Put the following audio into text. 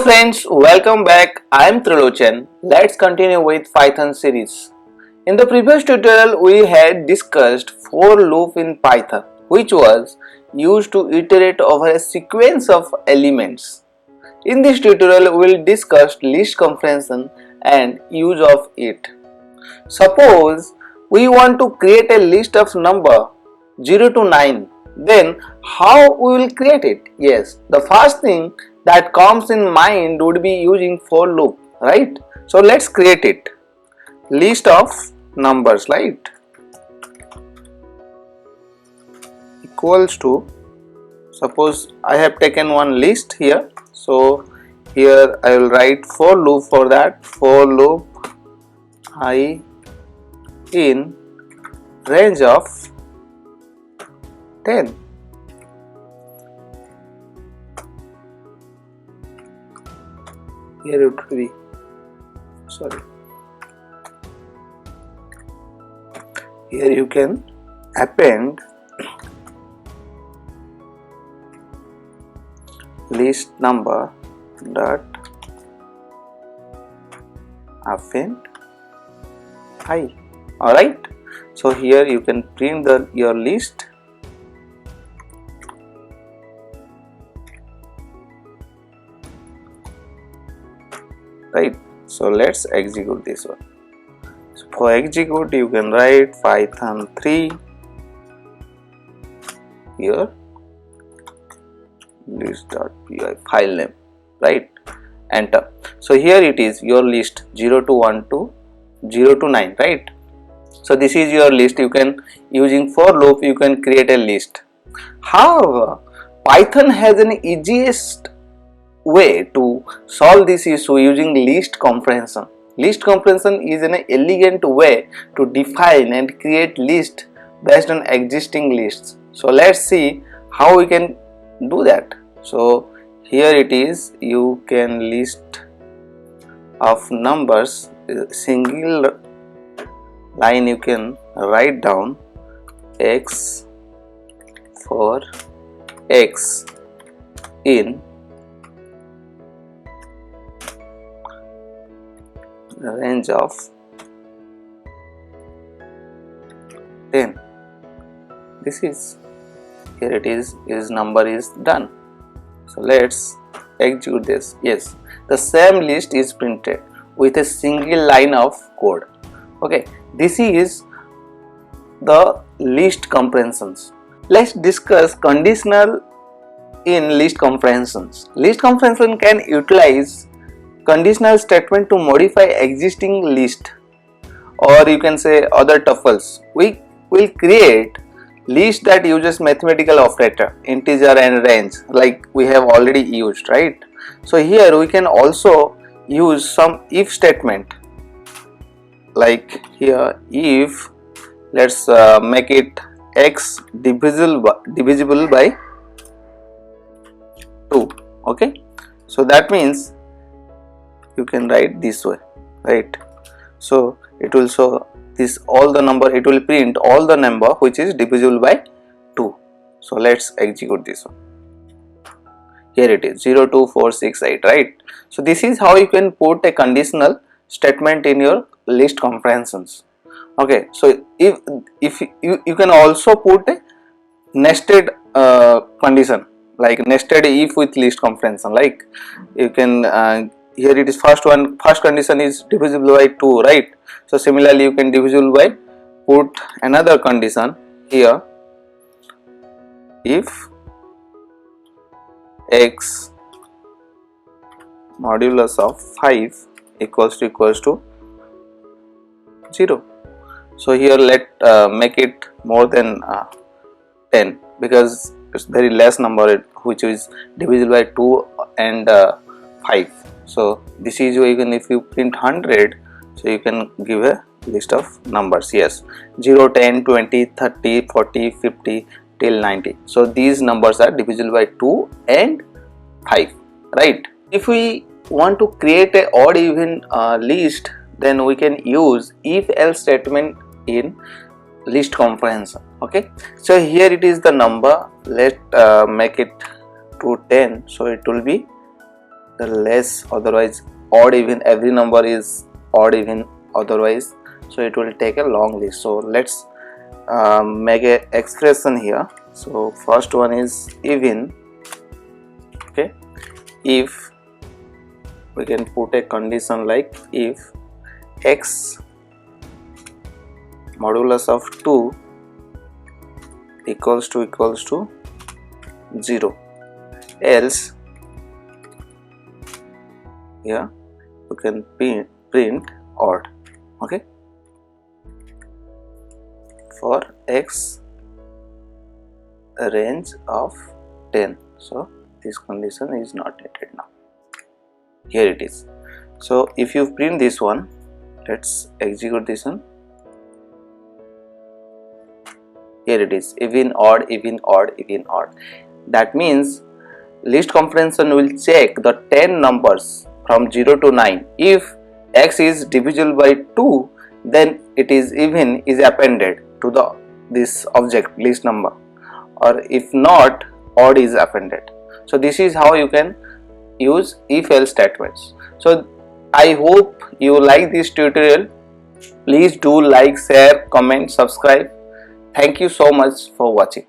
friends, welcome back. I am Trilochan. Let's continue with Python series. In the previous tutorial, we had discussed for loop in Python, which was used to iterate over a sequence of elements. In this tutorial, we will discuss list comprehension and use of it. Suppose we want to create a list of number 0 to 9. Then how we will create it? Yes, the first thing that comes in mind would be using for loop, right? So let's create it. List of numbers, right? Equals to, suppose I have taken one list here. So here I will write for loop for that. For loop I in range of 10. Here it will be, here you can append list number dot append I. Alright, so here you can print your list. Right, so let's execute this one. So for execute you can write Python 3 here list.py file name, right, enter. So here it is your list 0 to 1 to 0 to 9, right? So this is your list. You can, using for loop, you can create a list. However, Python has an easiest way to solve this issue using list comprehension. List comprehension is an elegant way to define and create list based on existing lists. So let's see how we can do that. So here it is, you can list of numbers, single line you can write down x for x in range of 10. This is, here it is, his number is done. So let's execute this. Yes, the same list is printed with a single line of code. Okay, this is the list comprehensions. Let's discuss conditional in list comprehensions. List comprehension can utilize conditional statement to modify existing list, or you can say other tuples. We will create list that uses mathematical operator, integer and range, like we have already used, right? So here we can also use some if statement, like here if, let's make it x divisible by 2. Okay, so that means you can write this way, right? So it will show this all the number, it will print all the number which is divisible by 2. So let's execute this one. Here it is 0, 2, 4, 6, 8, right? So this is how you can put a conditional statement in your list comprehensions. Okay, so if you can also put a nested condition, like nested if with list comprehension, like you can here it is, first condition is divisible by 2, right? So similarly you can divisible by, put another condition here, if x modulus of 5 equals to 0. So here let make it more than 10, because it's very less number which is divisible by 2 and 5. So this is even if you print 100, so you can give a list of numbers. Yes, 0, 10, 20, 30, 40, 50 till 90. So these numbers are divisible by 2 and 5, right? If we want to create a odd even list, then we can use if else statement in list comprehension. Okay, so here it is the number, let make it to 10, so it will be the less, otherwise odd even, every number is odd even otherwise, so it will take a long list. So let's make a expression here. So first one is even. Okay, if we can put a condition like if x modulus of 2 equals to 0, else here you can print odd. Okay, for x a range of 10. So this condition is not needed now. Here it is. So if you print this one, let's execute this one. Here it is, even odd, even odd, even odd. That means list comprehension will check the 10 numbers from 0 to 9. If x is divisible by 2, then it is even is appended to this object list number, or if not, odd is appended. So this is how you can use if else statements. So I hope you like this tutorial. Please do like, share, comment, subscribe. Thank you so much for watching.